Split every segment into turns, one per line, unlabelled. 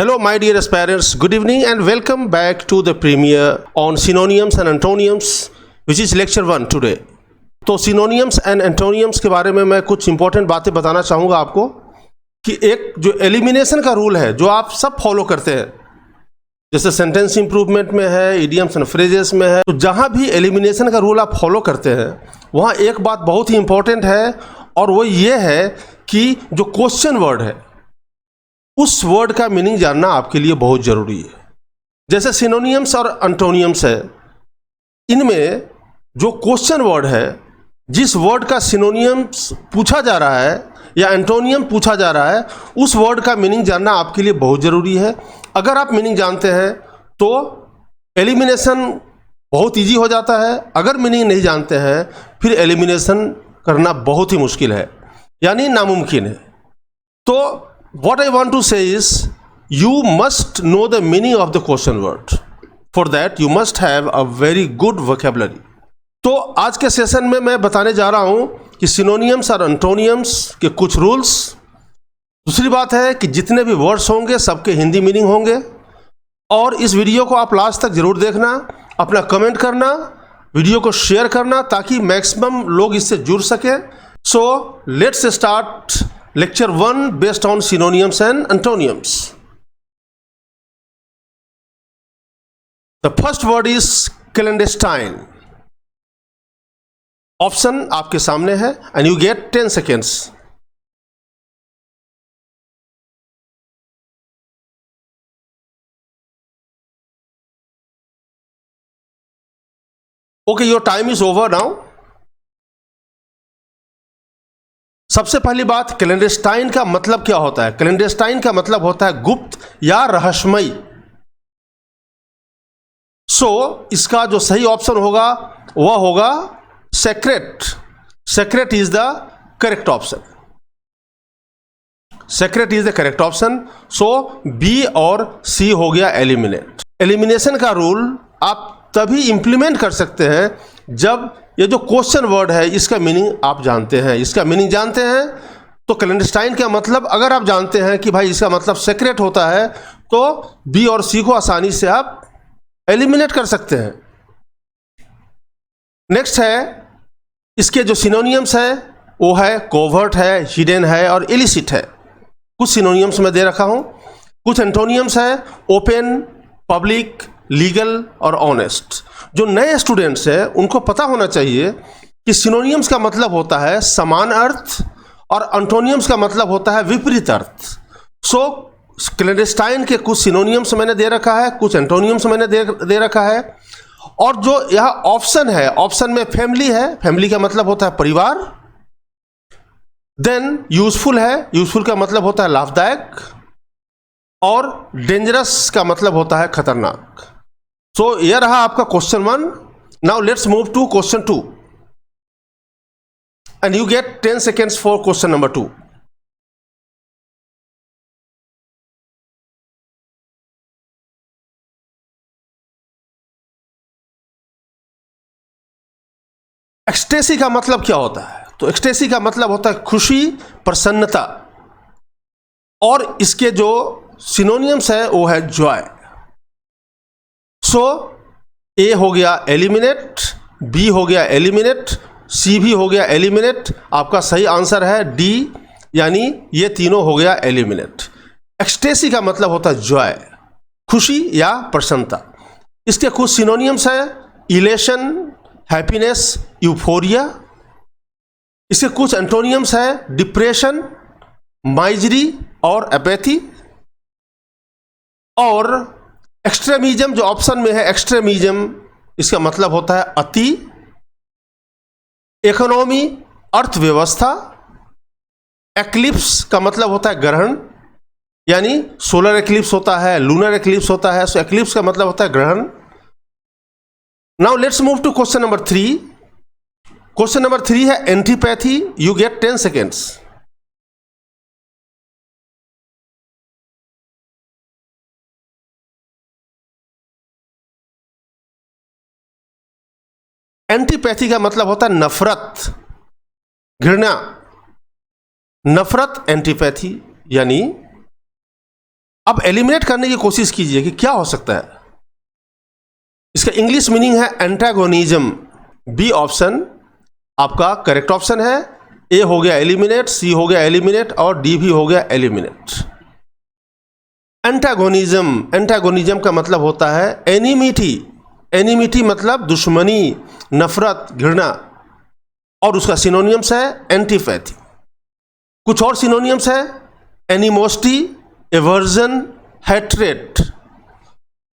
Hello my dear aspirants, good evening and welcome back to the premiere on synonyms and antonyms which is lecture 1 today. तो synonyms and antonyms के बारे में मैं कुछ important बातें बताना चाहूँगा आपको कि एक जो एलिमिनेशन का रूल है जो आप सब फॉलो करते हैं, जैसे सेंटेंस इंप्रूवमेंट में है, इडियम्स एंड फ्रेजेस में है, तो जहाँ भी एलिमिनेशन का रूल आप फॉलो करते हैं वहाँ एक बात बहुत ही इंपॉर्टेंट है और वो ये है कि जो क्वेश्चन वर्ड है उस वर्ड का मीनिंग जानना आपके लिए बहुत ज़रूरी है। जैसे सिनोनियम्स और एंटोनियम्स है, इनमें जो क्वेश्चन वर्ड है, जिस वर्ड का सिनोनियम्स पूछा जा रहा है या एंटोनियम पूछा जा रहा है, उस वर्ड का मीनिंग जानना आपके लिए बहुत ज़रूरी है। अगर आप मीनिंग जानते हैं तो एलिमिनेशन बहुत ईजी हो जाता है, अगर मीनिंग नहीं जानते हैं फिर एलिमिनेशन करना बहुत ही मुश्किल है, यानी नामुमकिन है। तो what I want to say is you must know the meaning of the question word. For that you must have a very good vocabulary. तो आज के सेशन में मैं बताने जा रहा हूँ कि सिनोनियम्स और एंटोनियम्स के कुछ रूल्स। दूसरी बात है कि जितने भी वर्ड्स होंगे सबके हिंदी मीनिंग होंगे। और इस वीडियो को आप लास्ट तक ज़रूर देखना, अपना कमेंट करना, वीडियो को शेयर करना ताकि मैक्सिमम लोग इससे जुड़ सकें। So let's start Lecture 1 based on synonyms and antonyms. The first word is clandestine. Option आपके सामने है and you get 10 seconds. Okay, your time is over now. सबसे पहली बात, क्लैंडेस्टाइन का मतलब क्या होता है? क्लैंडेस्टाइन का मतलब होता है गुप्त या रहस्यमयी। इसका जो सही ऑप्शन होगा वह होगा secret. Secret is the correct option. Secret is the correct option. B और सी हो गया एलिमिनेट। एलिमिनेशन का रूल आप तभी इंप्लीमेंट कर सकते हैं जब ये जो क्वेश्चन वर्ड है इसका मीनिंग आप जानते हैं। इसका मीनिंग जानते हैं तो क्लैंडेस्टाइन का मतलब अगर आप जानते हैं कि भाई इसका मतलब सेक्रेट होता है तो बी और सी को आसानी से आप एलिमिनेट कर सकते हैं। नेक्स्ट है, इसके जो सिनोनियम्स है वो है कोवर्ट है, हिडन है और इलिसिट है। कुछ सिनोनियम्स मैं दे रखा हूँ। कुछ एंटोनियम्स है ओपन, पब्लिक, लीगल और ऑनेस्ट। जो नए स्टूडेंट्स हैं उनको पता होना चाहिए कि सिनोनियम्स का मतलब होता है समान अर्थ और एंटोनियम्स का मतलब होता है विपरीत अर्थ। क्लैंडेस्टाइन के कुछ सिनोनियम्स मैंने दे रखा है, कुछ एंटोनियम्स मैंने दे रखा है। और जो यह ऑप्शन है, ऑप्शन में फैमिली है, फैमिली का मतलब होता है परिवार। देन यूजफुल है, यूजफुल का मतलब होता है लाभदायक। और डेंजरस का मतलब होता है खतरनाक। यह रहा आपका question 1। Now let's move to question 2 and you get 10 seconds for question number 2। Ecstasy का मतलब क्या होता है? तो एक्सटेसी का मतलब होता है खुशी, प्रसन्नता। और इसके जो सिनोनियम्स है वो है जॉय। ए हो गया एलिमिनेट, बी हो गया एलिमिनेट, सी भी हो गया एलिमिनेट। आपका सही आंसर है डी, यानी ये तीनों हो गया एलिमिनेट। एक्सटेसी का मतलब होता है जॉय, खुशी या प्रसन्नता। इसके कुछ सिनोनियम्स हैं इलेशन, हैप्पीनेस, यूफोरिया। इसके कुछ एंटोनियम्स हैं डिप्रेशन, माइजरी और एपैथी। और एक्सट्रीमिज्म जो ऑप्शन में है, एक्सट्रीमिज्म इसका मतलब होता है अति। इकोनॉमी, अर्थव्यवस्था। एक्लिप्स का मतलब होता है ग्रहण, यानी सोलर एक्लिप्स होता है, लूनर एक्लिप्स होता है। एक्लिप्स का मतलब होता है ग्रहण। Now let's move to question number 3। Question number 3 है antipathy. You get 10 seconds। Antipathy का मतलब होता है नफरत, घृणा। नफरत एंटीपैथी, यानी अब एलिमिनेट करने की कोशिश कीजिए कि क्या हो सकता है। इसका इंग्लिश मीनिंग है एंटागोनिज्म। बी ऑप्शन आपका करेक्ट ऑप्शन है। ए हो गया एलिमिनेट, सी हो गया एलिमिनेट और डी भी हो गया एलिमिनेट। एंटागोनिज्म, एंटागोनिज्म का मतलब होता है एनिमिटी। एनिमिटी मतलब दुश्मनी, नफरत, घृणा। और उसका सिनोनियम्स है एंटीपैथी। कुछ और सिनोनियम्स है एनिमोसिटी, एवर्जन, हेट्रेट।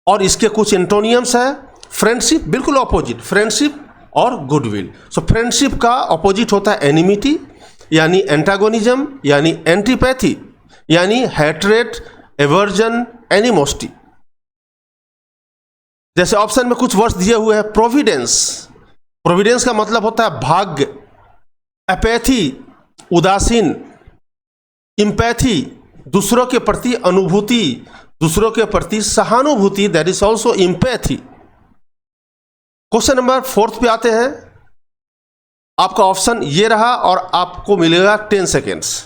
और इसके कुछ एंटोनियम्स है फ्रेंडशिप, बिल्कुल ऑपोजिट, फ्रेंडशिप और गुडविल। सो फ्रेंडशिप का ऑपोजिट होता है एनिमिटी यानी एंटागोनिज्म, यानी एंटीपैथी यानी हेट्रेट, एवर्जन, एनिमोसिटी। जैसे ऑप्शन में कुछ वर्ड्स दिए हुए हैं प्रोविडेंस। प्रोविडेंस का मतलब होता है भाग्य। अपैथी उदासीन, इम्पैथी दूसरों के प्रति अनुभूति, दूसरों के प्रति सहानुभूति, that is also empathy. Question number 4 पे आते हैं। आपका ऑप्शन ये रहा और आपको मिलेगा 10 सेकेंड्स।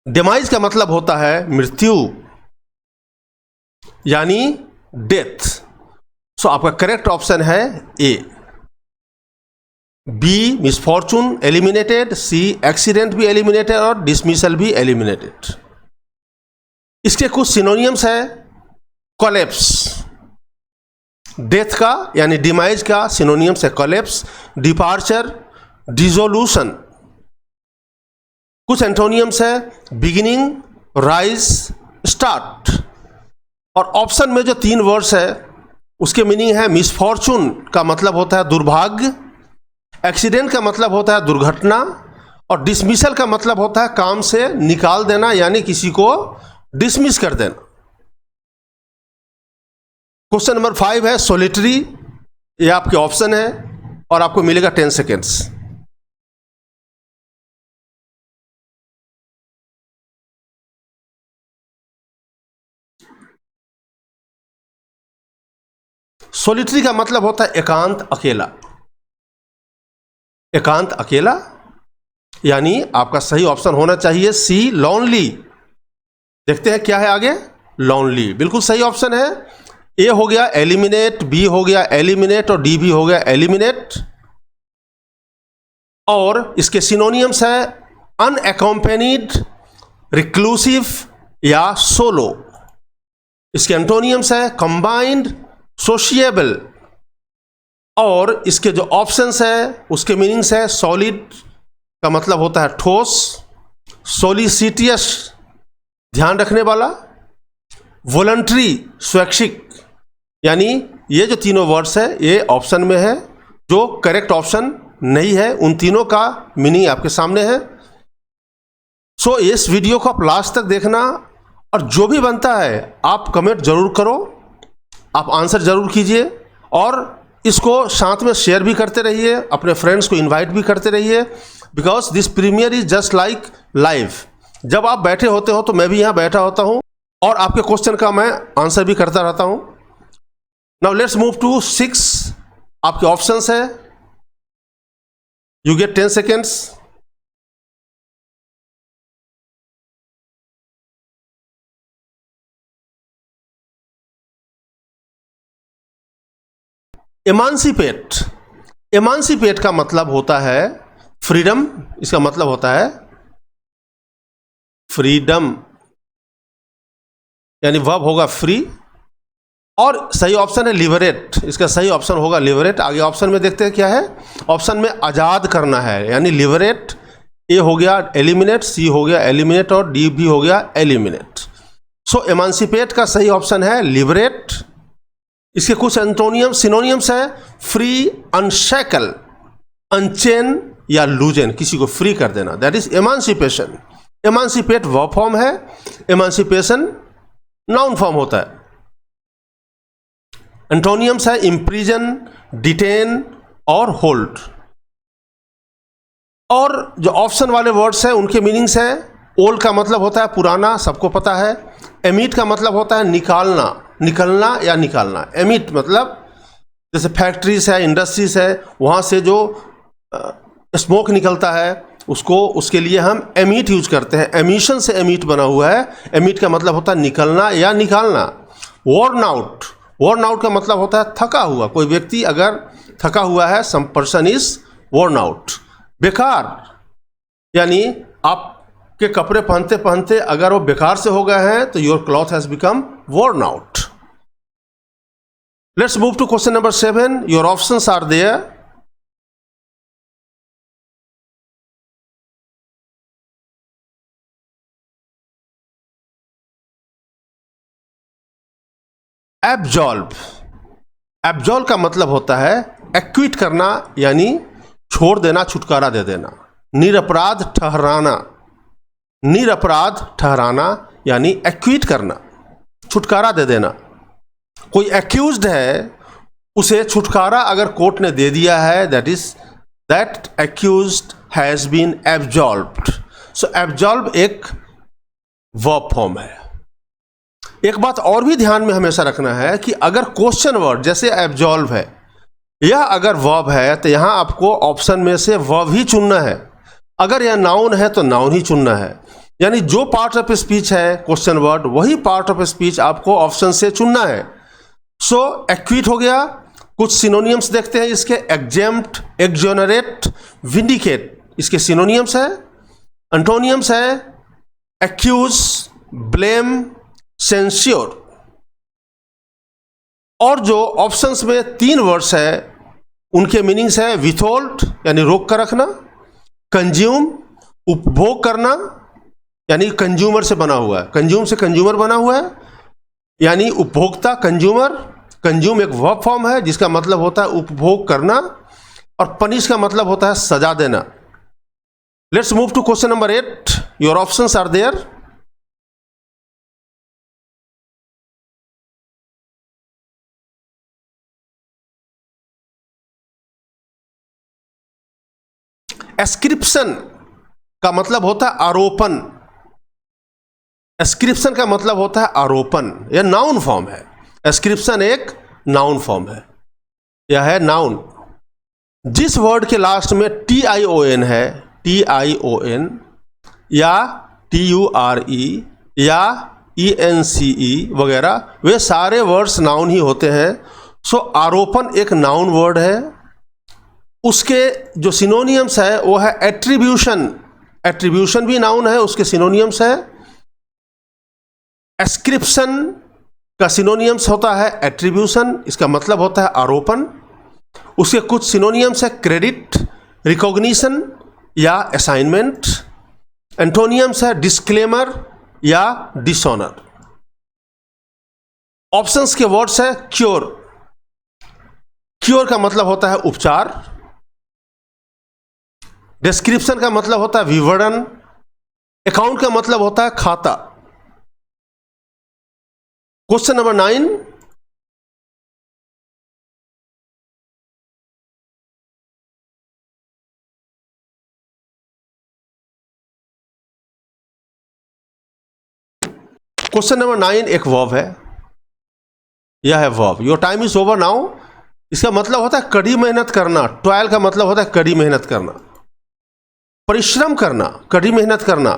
डिमाइज का मतलब होता है मृत्यु यानी डेथ। सो आपका करेक्ट ऑप्शन है ए। बी मिसफॉर्चून एलिमिनेटेड, सी एक्सीडेंट भी एलिमिनेटेड और डिसमिसल भी एलिमिनेटेड। इसके कुछ सिनोनियम्स है कोलैप्स। डेथ का यानी डिमाइज का सिनोनियम्स है कोलैप्स, डिपार्चर, डिसोल्यूशन। कुछ एंटोनियम्स है बिगिनिंग, राइज, स्टार्ट। और ऑप्शन में जो 3 वर्ड्स है उसके मीनिंग है मिसफॉर्चून का मतलब होता है दुर्भाग्य, एक्सीडेंट का मतलब होता है दुर्घटना और डिसमिसल का मतलब होता है काम से निकाल देना यानी किसी को डिसमिस कर देना। क्वेश्चन नंबर 5 है सोलिटरी। ये आपके ऑप्शन है और आपको मिलेगा 10 सेकेंड्स। सोलिटरी का मतलब होता है एकांत, अकेला। एकांत, अकेला यानी आपका सही ऑप्शन होना चाहिए सी लॉनली। देखते हैं क्या है आगे। लॉनली बिल्कुल सही ऑप्शन है। ए हो गया एलिमिनेट, बी हो गया एलिमिनेट और डी भी हो गया एलिमिनेट। और इसके सिनोनियम्स है अनएकम्पेनिड, रिक्लूसिव या सोलो। इसके एंटोनियम्स है कंबाइंड, सोशिएबल। और इसके जो ऑप्शंस है उसके मीनिंग्स है सॉलिड का मतलब होता है ठोस, सोलिसिटियस ध्यान रखने वाला, वॉलंटरी स्वैच्छिक। यानी ये जो तीनों वर्ड्स है ये ऑप्शन में है, जो करेक्ट ऑप्शन नहीं है। उन तीनों का मीनिंग आपके सामने है। सो इस वीडियो को आप लास्ट तक देखना और जो भी बनता है आप कमेंट जरूर करो, आप आंसर जरूर कीजिए और इसको साथ में शेयर भी करते रहिए, अपने फ्रेंड्स को इनवाइट भी करते रहिए। Because this premiere is just like live. जब आप बैठे होते हो तो मैं भी यहाँ बैठा होता हूँ और आपके क्वेश्चन का मैं आंसर भी करता रहता हूँ। Now let's move to 6। आपके ऑप्शंस है, you get 10 seconds. Emancipate. Emancipate का मतलब होता है फ्रीडम। इसका मतलब होता है फ्रीडम यानी वर्ब होगा फ्री। और सही ऑप्शन है लिबरेट। इसका सही ऑप्शन होगा लिबरेट। आगे ऑप्शन में देखते हैं क्या है। ऑप्शन में आज़ाद करना है यानी लिबरेट। ए हो गया एलिमिनेट, सी हो गया एलिमिनेट और डी भी हो गया एलिमिनेट। सो एमांसिपेट का सही ऑप्शन है लिबरेट। इसके कुछ एंटोनियम सिनोनियम्स है फ्री, अनशैकल, अनचेन या लूजन, किसी को फ्री कर देना, दैट इज एमांसिपेशन। एमांसिपेट वर्ब फॉर्म है, एमांसिपेशन नाउन फॉर्म होता है। एंटोनियम्स है इम्प्रिजन, डिटेन और होल्ड। और जो ऑप्शन वाले वर्ड्स हैं उनके मीनिंग्स है ओल्ड का मतलब होता है पुराना, सबको पता है। एमिट का मतलब होता है निकालना, निकलना या निकालना। एमिट मतलब जैसे फैक्ट्रीज है, इंडस्ट्रीज है, वहाँ से जो स्मोक निकलता है उसके लिए हम एमिट यूज करते हैं। एमिशन से एमिट बना हुआ है। एमिट का मतलब होता है निकलना या निकालना। वर्न आउट, वर्न आउट का मतलब होता है थका हुआ। कोई व्यक्ति अगर थका हुआ है, some person is worn out. बेकार यानी आपके कपड़े पहनते पहनते अगर वो बेकार से हो गए हैं तो your cloth has become worn out. Let's move to question number 7. Your options are there. Absolve, absolve का मतलब होता है एक्विट करना, यानी छोड़ देना, छुटकारा दे देना। निरपराध ठहराना, निरपराध ठहराना यानी एक्विट करना, छुटकारा दे देना। कोई एक्यूज्ड है, उसे छुटकारा अगर कोर्ट ने दे दिया है, that accused has been absolved. So absolve एक वर्ब फॉर्म है। एक बात और भी ध्यान में हमेशा रखना है कि अगर क्वेश्चन वर्ड जैसे एब्जॉल्व है या अगर वर्ब है तो यहां आपको ऑप्शन में से वर्ब ही चुनना है। अगर यह नाउन है तो नाउन ही चुनना है। यानी जो पार्ट ऑफ स्पीच है क्वेश्चन वर्ड, वही पार्ट ऑफ स्पीच आपको ऑप्शन से चुनना है। सो एक्विट हो गया। कुछ सिनोनियम्स देखते हैं इसके। एग्जेम्प्ट, एक्सोनरेट, विंडिकेट इसके सिनोनियम्स है। एंटोनियम्स है एक्यूज, ब्लेम, सेंश्योर। और जो ऑप्शंस में 3 वर्ड्स है उनके मीनिंग्स है विथहोल्ड यानी रोक कर रखना, कंज्यूम उपभोग करना यानी कंज्यूमर से बना हुआ है, कंज्यूम से कंज्यूमर बना हुआ है यानी उपभोक्ता, कंज्यूमर। कंज्यूम एक वर्ब फॉर्म है जिसका मतलब होता है उपभोग करना, और पनिश का मतलब होता है सजा देना। Let's move to question number 8. Your options are there. Ascription का मतलब होता है आरोपण। एस्क्रिप्शन का मतलब होता है आरोपण। यह नाउन फॉर्म है। एस्क्रिप्शन एक नाउन फॉर्म है। यह है नाउन। जिस वर्ड के लास्ट में TION है, TION या TURE या ENCE वगैरह, वे सारे वर्ड्स नाउन ही होते हैं। सो आरोपण एक नाउन वर्ड है। उसके जो सिनोनियम्स है वो है एट्रीब्यूशन। एट्रीब्यूशन भी नाउन है, उसके सिनोनियम्स है। एस्क्रिप्शन का सिनोनियम्स होता है एट्रीब्यूशन, इसका मतलब होता है आरोपण। उसके कुछ सिनोनियम्स है क्रेडिट, रिकॉग्निशन या असाइनमेंट। एंटोनियम्स है डिस्क्लेमर या डिसऑनर। ऑप्शंस के वर्ड्स है क्योर। क्योर का मतलब होता है उपचार। डिस्क्रिप्शन का मतलब होता है विवरण। अकाउंट का मतलब होता है खाता। Question number 9. क्वेश्चन नंबर 9 एक वर्ब है। यह है verb. Your time is over now. इसका मतलब होता है कड़ी मेहनत करना। टॉयल का मतलब होता है कड़ी मेहनत करना, परिश्रम करना, कड़ी मेहनत करना।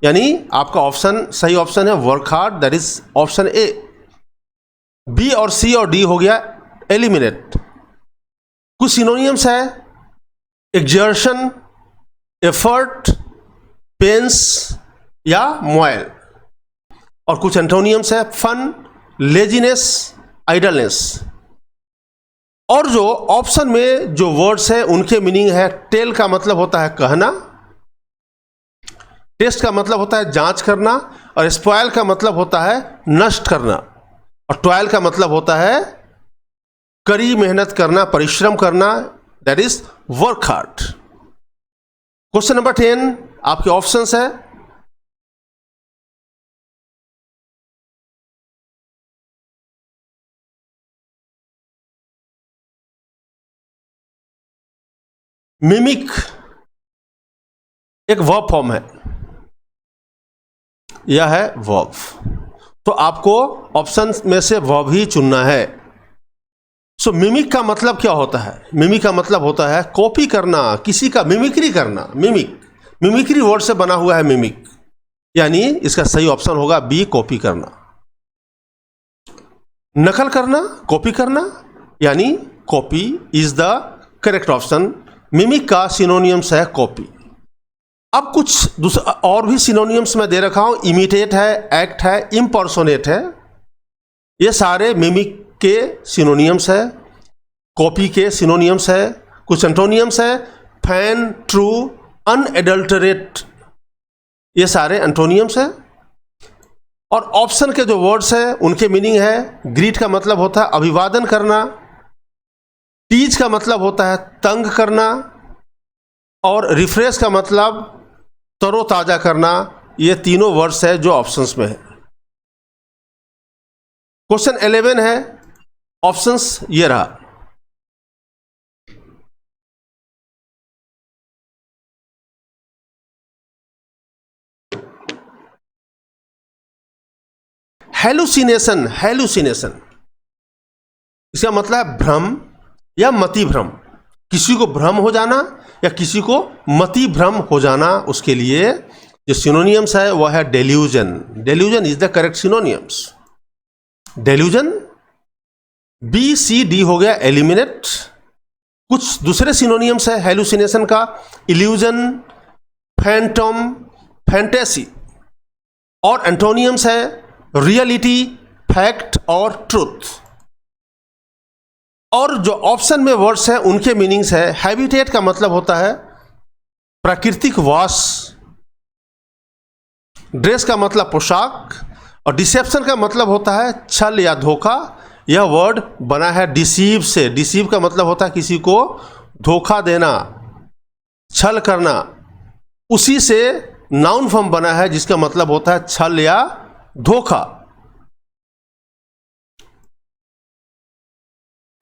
यानी आपका ऑप्शन, सही ऑप्शन है work hard, that is option A. B और सी और डी हो गया एलिमिनेट। कुछ सिनोनियम्स है एक्सर्शन, एफर्ट, पेंस या मोयल। और कुछ एंटोनियम्स है फन, लेजीनेस, आइडलनेस। और जो ऑप्शन में जो वर्ड्स है उनके मीनिंग है टेल का मतलब होता है कहना, टेस्ट का मतलब होता है जांच करना, और स्पॉयल का मतलब होता है नष्ट करना, और टॉयल का मतलब होता है कड़ी मेहनत करना, परिश्रम करना, that is work hard. Question number 10 आपके ऑप्शंस है मिमिक, एक वर्ब फॉर्म है। यह है वर्ब। तो आपको ऑप्शन में से वर्ब ही चुनना है। सो मिमिक का मतलब क्या होता है? मिमिक का मतलब होता है कॉपी करना, किसी का मिमिक्री करना। मिमिक्री वर्ड से बना हुआ है मिमिक, यानी इसका सही ऑप्शन होगा बी, कॉपी करना। नकल करना, कॉपी करना, यानी copy is the correct option. Mimic का सिनोनियम्स है कॉपी। अब कुछ दूसरा और भी सिनोनियम्स मैं दे रखा हूं। इमिटेट है, एक्ट है, इम्पर्सोनेट है, ये सारे मिमिक के सिनोनियम्स है, कॉपी के सिनोनियम्स है। कुछ एंटोनियम्स है, फैन, ट्रू, अनएडल्टरेट, ये सारे एंटोनियम्स है। और ऑप्शन के जो वर्ड्स हैं उनके मीनिंग है, ग्रीट का मतलब होता है अभिवादन करना, टीज का मतलब होता है तंग करना, और रिफ्रेश का मतलब तरोताजा करना। ये तीनों वर्ड्स है जो ऑप्शंस में है। क्वेश्चन 11 है, ऑप्शंस ये रहा। हेलुसिनेशन, हेलुसिनेशन इसका मतलब है भ्रम या मति भ्रम। किसी को भ्रम हो जाना या किसी को मति भ्रम हो जाना, उसके लिए जो सिनोनियम्स है वह है delusion. Delusion is the correct synonyms. Delusion, B C D हो गया एलिमिनेट। कुछ दूसरे सिनोनियम्स है हेलुसिनेशन का, इल्यूजन, फैंटम, फैंटेसी। और एंटोनियम्स है रियलिटी, फैक्ट और ट्रूथ। और जो ऑप्शन में वर्ड्स हैं उनके मीनिंग्स है, हैबिटेट का मतलब होता है प्राकृतिक वास, ड्रेस का मतलब पोशाक, और डिसेप्शन का मतलब होता है छल या धोखा। यह वर्ड बना है डिसीव से। डिसीव का मतलब होता है किसी को धोखा देना, छल करना। उसी से नाउन फॉर्म बना है जिसका मतलब होता है छल या धोखा।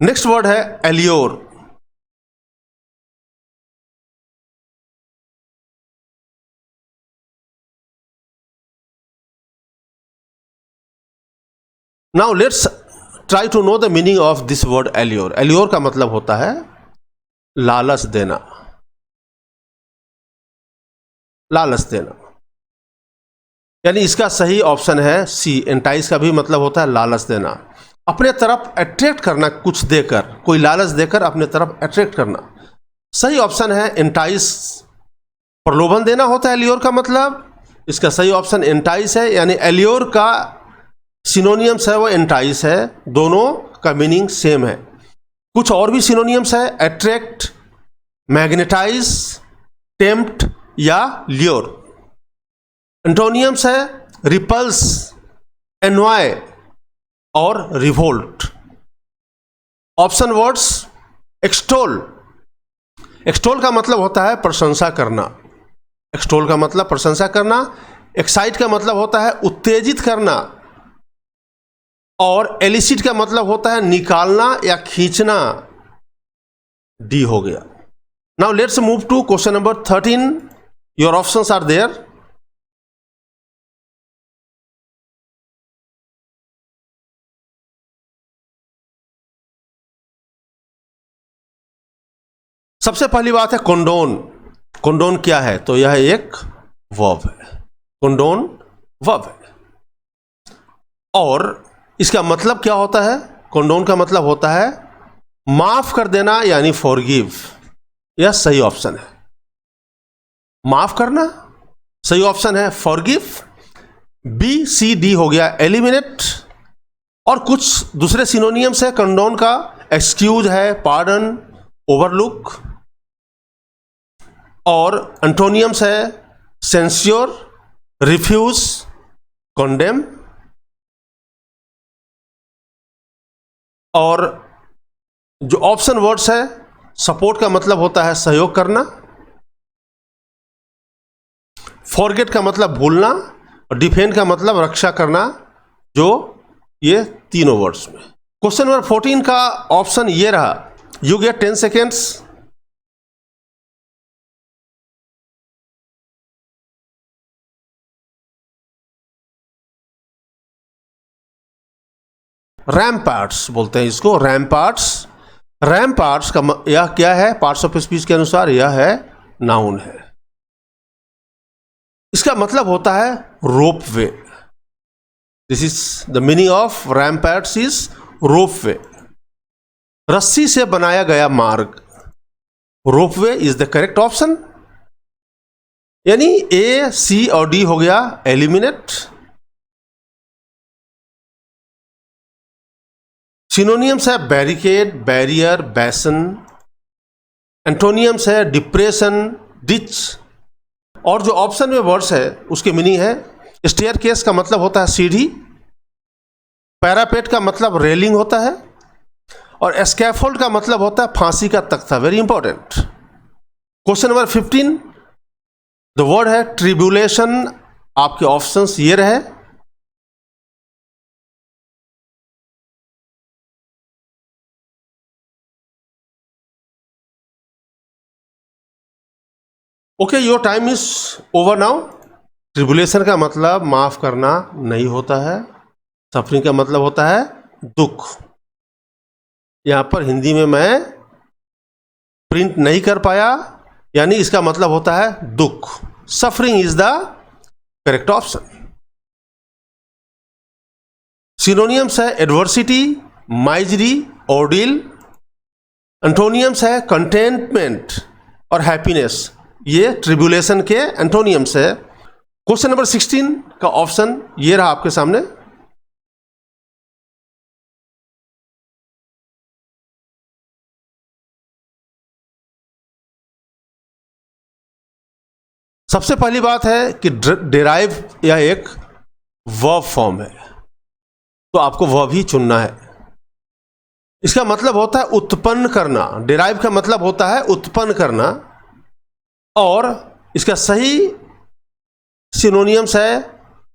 नेक्स्ट वर्ड है allure. Now let's try to know the meaning of this word allure. Allure का मतलब होता है लालच देना, लालच देना। यानी इसका सही ऑप्शन है सी, एंटाइज का भी मतलब होता है लालच देना, अपने तरफ अट्रैक्ट करना, कुछ देकर, कोई लालच देकर अपने तरफ अट्रैक्ट करना। सही ऑप्शन है एंटाइज, प्रलोभन देना होता है एल्योर का मतलब। इसका सही ऑप्शन एंटाइज है, यानी एल्योर का सिनोनियम्स है वो एंटाइज है, दोनों का मीनिंग सेम है। कुछ और भी सिनोनियम्स है, अट्रैक्ट, मैग्नेटाइज, टेम्प्ट या ल्योर। एंटोनियम्स है रिपल्स, एनवाय और revolt. Option words extol. Extol का मतलब होता है प्रशंसा करना, एक्सटोल का मतलब प्रशंसा करना। एक्साइट का मतलब होता है उत्तेजित करना, और एलिसिट का मतलब होता है निकालना या खींचना। डी हो गया। Now let's move to question number 13। Your options are there. सबसे पहली बात है कंडोन। कंडोन क्या है? तो यह एक वर्ब है। कंडोन वर्ब है। और इसका मतलब क्या होता है? कंडोन का मतलब होता है माफ कर देना, यानी फॉरगिव। यह सही ऑप्शन है, माफ करना सही ऑप्शन है, फॉरगिव। बी सी डी हो गया एलिमिनेट। और कुछ दूसरे सिनोनियम्स है कंडोन का, एक्सक्यूज है, पार्डन, ओवरलुक। और एंटोनियम्स है सेंस्योर, रिफ्यूज, कॉन्डेम। और जो ऑप्शन वर्ड्स है, सपोर्ट का मतलब होता है सहयोग करना, फॉरगेट का मतलब भूलना, और डिफेंड का मतलब रक्षा करना। जो ये तीनों वर्ड्स में। क्वेश्चन नंबर 14 का ऑप्शन ये रहा। You get 10 seconds. रैम्पार्ट्स बोलते हैं इसको, रैम्पार्ट्स। रैम्पार्ट्स का यह क्या है? पार्ट्स ऑफ स्पीच के अनुसार यह है नाउन है। इसका मतलब होता है ropeway. This is the meaning of ramparts is ropeway, रस्सी से बनाया गया मार्ग। Ropeway is the correct option, यानी ए, सी और डी हो गया एलिमिनेट। सिनोनियम्स है बैरिकेड, बैरियर, बेसन। एंटोनियम्स है डिप्रेशन, डिच। और जो ऑप्शन में वर्ड्स है उसके मीनिंग है स्टेयरकेस का मतलब होता है सीढ़ी, पैरापेट का मतलब रेलिंग होता है, और स्कैफोल्ड का मतलब होता है फांसी का तख्ता। Very important. Question number 15, the word है ट्रिब्यूलेशन। आपके ऑप्शंस ये रहे। Okay, your time is over now. Tribulation का मतलब माफ करना नहीं होता है, सफरिंग का मतलब होता है दुख। यहां पर हिंदी में मैं प्रिंट नहीं कर पाया, यानी इसका मतलब होता है दुख। Suffering is the correct option. Synonyms है एडवर्सिटी, माइजरी, ऑर्डिल। एंटोनियम्स है कंटेंटमेंट और हैप्पीनेस। ये ट्रिब्यूलेशन के एंटोनियम्स है। क्वेश्चन नंबर 16 का ऑप्शन ये रहा आपके सामने। सबसे पहली बात है कि डिराइव यह एक वर्ब फॉर्म है, तो आपको वर्ब ही चुनना है। इसका मतलब होता है उत्पन्न करना। डिराइव का मतलब होता है उत्पन्न करना, और इसका सही सिनोनियम्स है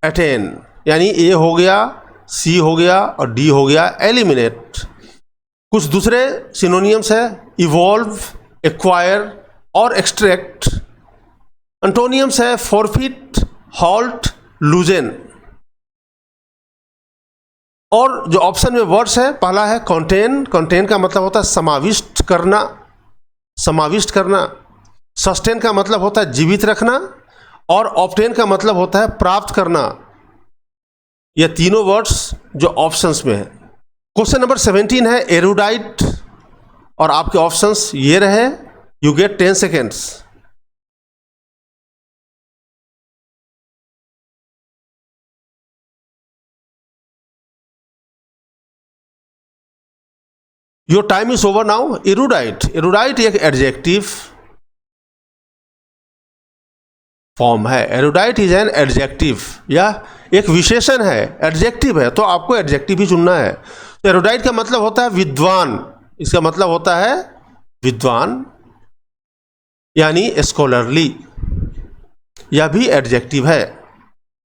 अटेन, यानी ए हो गया, सी हो गया और डी हो गया एलिमिनेट। कुछ दूसरे सिनोनियम्स है इवॉल्व, एक्वायर और एक्सट्रैक्ट। एंटोनियम्स है फॉरफिट, हॉल्ट, लूजेन। और जो ऑप्शन में वर्ड्स है, पहला है कंटेन। कंटेन का मतलब होता है समाविष्ट करना, समाविष्ट करना। सस्टेन का मतलब होता है जीवित रखना, और ऑब्टेन का मतलब होता है प्राप्त करना। ये तीनों वर्ड्स जो ऑप्शंस में है। क्वेश्चन नंबर 17 है एरुडाइट, और आपके ऑप्शंस ये रहे। You get 10 seconds. Your time is over now. Erudite, erudite एक एडजेक्टिव फॉर्म है। एरुडाइट इज एन एडजेक्टिव, या एक विशेषण है, एडजेक्टिव है, तो आपको एडजेक्टिव ही चुनना है। तो एरुडाइट का मतलब होता है विद्वान। इसका मतलब होता है विद्वान, यानी स्कॉलरली। यह भी एडजेक्टिव है।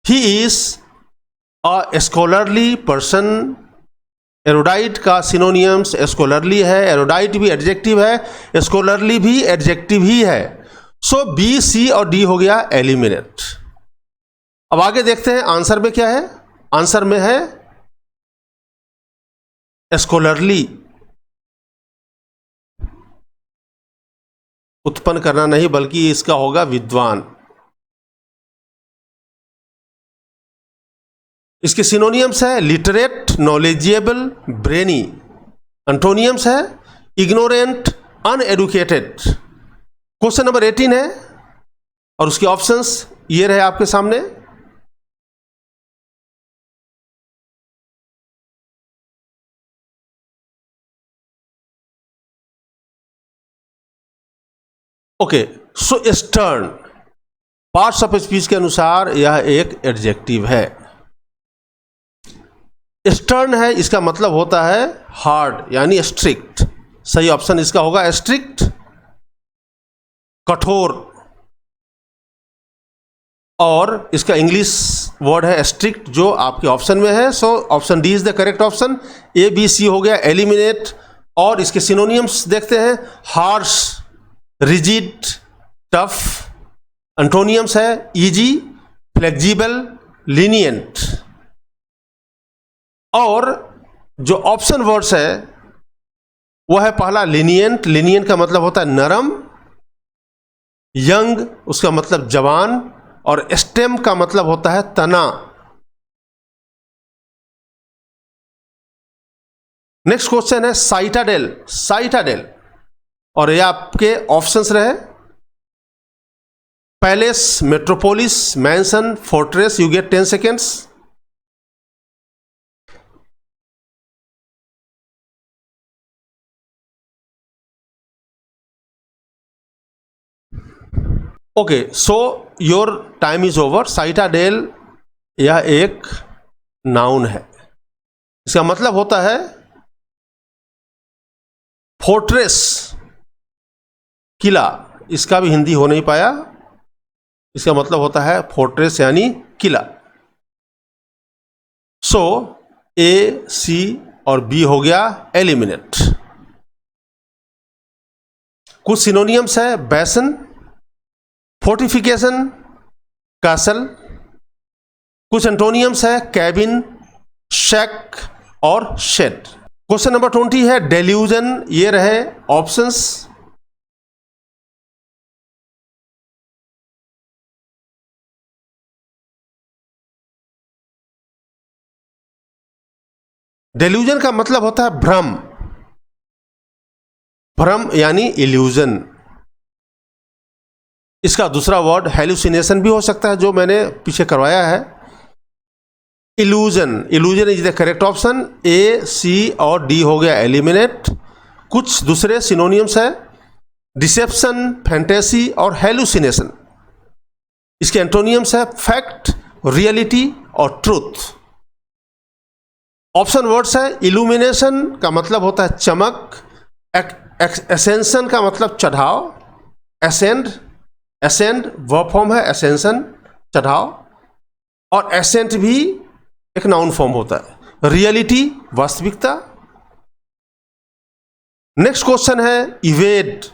He is a scholarly person. Erudite का सिनोनियम्स स्कॉलरली है। एरुडाइट भी एडजेक्टिव है, स्कॉलरली भी एडजेक्टिव ही है। सो बी, सी और डी हो गया एलिमिनेट। अब आगे देखते हैं आंसर में क्या है। आंसर में है स्कॉलरली, उत्पन्न करना नहीं बल्कि इसका होगा विद्वान। इसके सिनोनियम्स है लिटरेट, नॉलेजेबल, ब्रेनी। एंटोनियम्स है इग्नोरेंट, अनएडुकेटेड। क्वेश्चन नंबर 18 है, और उसके ऑप्शंस ये रहे आपके सामने। Okay, so stern, parts of speech के अनुसार यह एक एडजेक्टिव है। स्टर्न है, इसका मतलब होता है हार्ड, यानी स्ट्रिक्ट। सही ऑप्शन इसका होगा स्ट्रिक्ट, कठोर। और इसका इंग्लिश वर्ड है स्ट्रिक्ट, जो आपके ऑप्शन में है। So option D is the correct option. A, B, C हो गया एलिमिनेट। और इसके सिनोनियम्स देखते हैं हार्श, रिजिड, टफ। एंटोनियम्स है इजी, फ्लेक्सिबल, लीनियंट। और जो ऑप्शन वर्ड्स है वो है पहला लीनियंट, लीनियंट का मतलब होता है नरम, यंग उसका मतलब जवान, और स्टेम का मतलब होता है तना। नेक्स्ट क्वेश्चन है साइटाडेल, साइटाडेल, और ये आपके ऑप्शंस रहे palace, metropolis, mansion, fortress. You get 10 seconds. Okay, so your time is over. Citadel यह एक नाउन है, इसका मतलब होता है फोर्ट्रेस, किला। इसका भी हिंदी हो नहीं पाया, इसका मतलब होता है फोर्ट्रेस यानी किला। सो ए, सी और बी हो गया एलिमिनेट। कुछ सिनोनियम्स है बैसन, फोर्टिफिकेशन, कैसल। कुछ एंटोनियम्स है कैबिन, शेक और शेड। क्वेश्चन नंबर 20 है डेल्यूजन। ये रहे ऑप्शंस। डेल्यूजन का मतलब होता है भ्रम, भ्रम यानी इल्यूजन। इसका दूसरा वर्ड हेलुसिनेशन भी हो सकता है, जो मैंने पीछे करवाया है। Illusion, illusion is the correct option. A, C और डी हो गया एलिमिनेट। कुछ दूसरे सिनोनियम्स है डिसेप्शन, फैंटेसी और हेलुसिनेशन। इसके एंटोनियम्स है फैक्ट, रियलिटी और ट्रूथ। ऑप्शन वर्ड्स है इल्यूमिनेशन का मतलब होता है चमक, एसेंशन का मतलब चढ़ाव, एसेंड, एसेंड वर्ब फॉर्म है, एसेंशन चढ़ाव, और एसेंट भी एक नाउन फॉर्म होता है। रियलिटी वास्तविकता। नेक्स्ट क्वेश्चन है इवेड।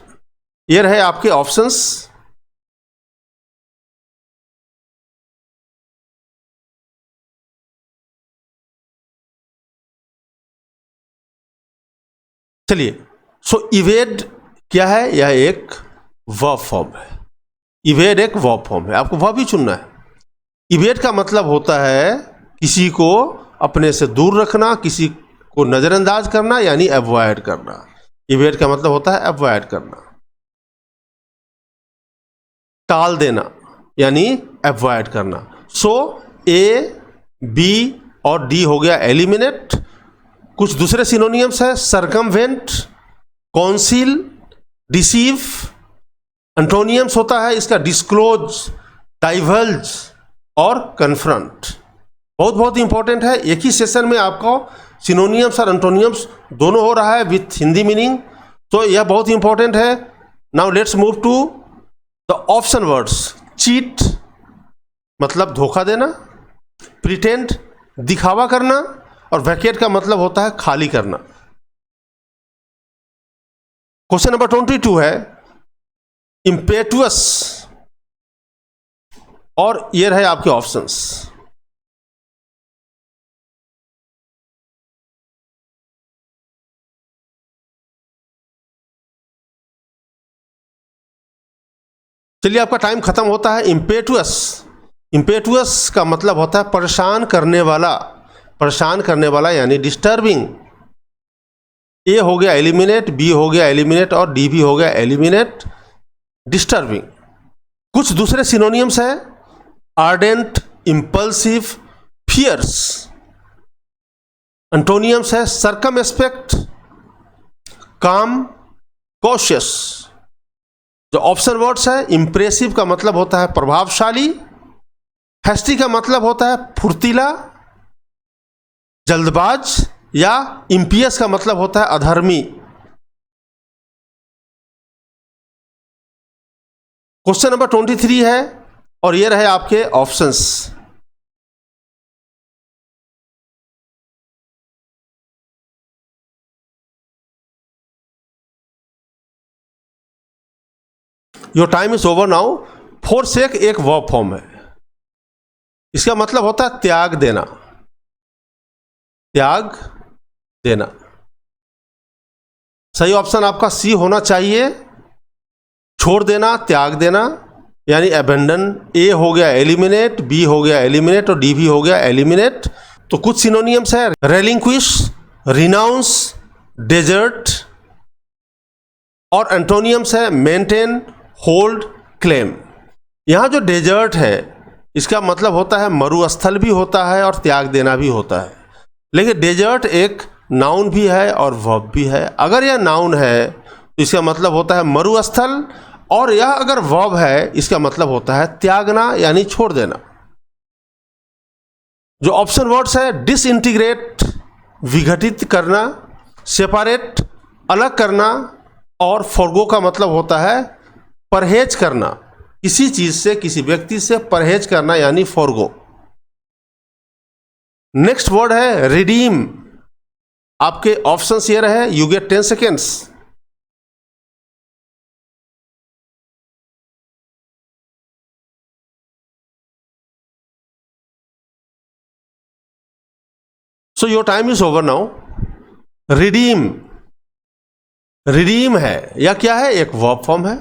ये रहे आपके ऑप्शंस। चलिए, सो इवेड क्या है? यह एक वर्ब फॉर्म है। इवेड एक वर्ब फॉर्म है, आपको वर्ब ही चुनना है। इवेड का मतलब होता है किसी को अपने से दूर रखना, किसी को नजरअंदाज करना, यानी अवॉइड करना। इवेड का मतलब होता है अवॉइड करना, टाल देना, यानी अवॉइड करना। सो ए, बी और डी हो गया एलिमिनेट। कुछ दूसरे सिनोनियम्स है सरकमवेंट, कॉन्सील, डिसीव। एंटोनियम्स होता है इसका डिस्क्लोज, डाइवर्ज और कन्फ्रंट। बहुत बहुत इंपॉर्टेंट है। एक ही सेशन में आपको सिनोनियम्स और एंटोनियम्स दोनों हो रहा है विथ हिंदी मीनिंग, तो यह बहुत इंपॉर्टेंट है। Now let's move to the option words. Cheat मतलब धोखा देना, प्रिटेंड दिखावा करना, और वैकेट का मतलब होता है खाली करना। क्वेश्चन नंबर 22 है इम्पेटुअस, और ये रहे आपके ऑप्शंस। चलिए, आपका टाइम खत्म होता है। इम्पेटुअस, इम्पेटुअस का मतलब होता है परेशान करने वाला, परेशान करने वाला यानी डिस्टर्बिंग। ए हो गया एलिमिनेट, बी हो गया एलिमिनेट और डी भी हो गया एलिमिनेट, डिस्टर्बिंग। कुछ दूसरे सिनोनियम्स है आर्डेंट, इम्पल्सिव, फियर्स। एंटोनियम्स है सर्कमस्पेक्ट, काम, कॉशियस। जो ऑप्शन वर्ड्स है इंप्रेसिव का मतलब होता है प्रभावशाली, हैस्टी का मतलब होता है फुर्तीला, जल्दबाज, या इम्पियस का मतलब होता है अधर्मी। क्वेश्चन नंबर 23 है, और ये रहे आपके options. Your time is over now. Forsake एक वर्ब फॉर्म है, इसका मतलब होता है त्याग देना, त्याग देना। सही ऑप्शन आपका सी होना चाहिए, छोड़ देना, त्याग देना, यानी अबेंडन। ए हो गया एलिमिनेट, बी हो गया एलिमिनेट और डी भी हो गया एलिमिनेट। तो कुछ सिनोनियम्स है, रेलिंक्विश, रिनाउंस, डेजर्ट, और एंटोनियम्स है मेंटेन, होल्ड, क्लेम। यहाँ जो डेजर्ट है इसका मतलब होता है मरुस्थल भी होता है और त्याग देना भी होता है, लेकिन डेजर्ट एक नाउन भी है और वर्ब भी है। अगर यह नाउन है तो इसका मतलब होता है मरुस्थल, और यह अगर वर्ब है इसका मतलब होता है त्यागना यानी छोड़ देना। जो ऑप्शन वर्ड्स है, डिसइंटीग्रेट विघटित करना, सेपरेट अलग करना, और फॉरगो का मतलब होता है परहेज करना, किसी चीज से, किसी व्यक्ति से परहेज करना यानी फॉरगो। नेक्स्ट वर्ड है रिडीम। आपके ऑप्शंस ये रहे, you get 10 seconds. So your time is over now. Redeem, redeem है या क्या है, एक वर्ब फॉर्म है।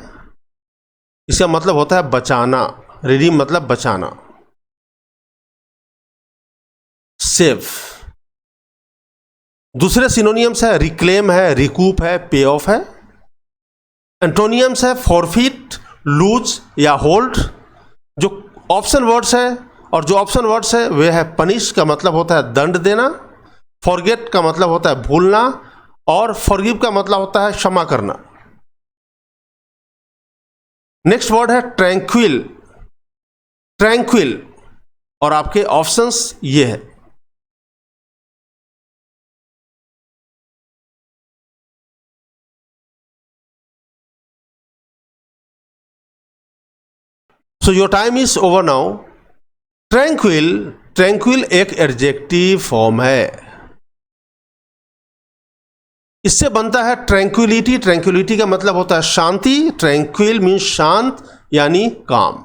इसका मतलब होता है बचाना, रिडीम मतलब बचाना। सेव। दूसरे सिनोनियम्स है रिक्लेम है, रिकूप है, पे ऑफ है। एंटोनियम्स है फॉरफिट, लूज या होल्ड। जो ऑप्शन वर्ड्स है, और जो ऑप्शन वर्ड्स है वे है पनिश का मतलब होता है दंड देना, फॉरगेट का मतलब होता है भूलना, और फॉरगिव का मतलब होता है क्षमा करना। नेक्स्ट वर्ड है ट्रैंक्विल, ट्रैंक्विल, और आपके ऑप्शंस ये है। सो your time is over now. Tranquil, tranquil एक एडजेक्टिव फॉर्म है। इससे बनता है ट्रैंक्विलिटी, ट्रैंक्विलिटी का मतलब होता है शांति। ट्रैंक्विल मीन्स शांत यानी काम,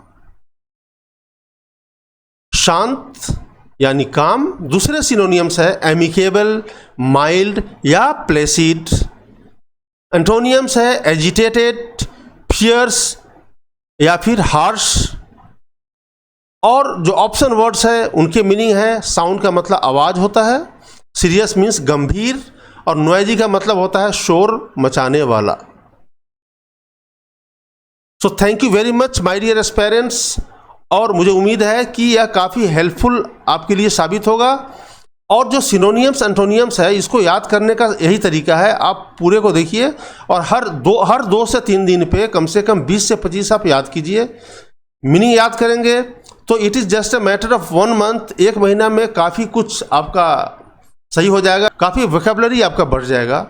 शांत यानी काम। दूसरे सिनोनियम्स है एमिकेबल, माइल्ड या प्लेसिड। एंटोनियम्स है एजिटेटेड, फियर्स या फिर हार्श। और जो ऑप्शन वर्ड्स है उनके मीनिंग है साउंड का मतलब आवाज होता है, सीरियस मीन्स गंभीर, और नॉइजी का मतलब होता है शोर मचाने वाला। So thank you very much my dear aspirants, और मुझे उम्मीद है कि यह काफ़ी हेल्पफुल आपके लिए साबित होगा। और जो सिनोनियम्स एंटोनियम्स है इसको याद करने का यही तरीका है, आप पूरे को देखिए और हर दो से तीन दिन पे कम से कम 20 से 25 आप याद कीजिए। मीनिंग याद करेंगे तो it is just a matter of 1 month, एक महीना में काफ़ी कुछ आपका सही हो जाएगा, काफ़ी वोकैबुलरी आपका बढ़ जाएगा।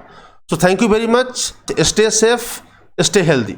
सो thank you very much, stay safe, stay healthy.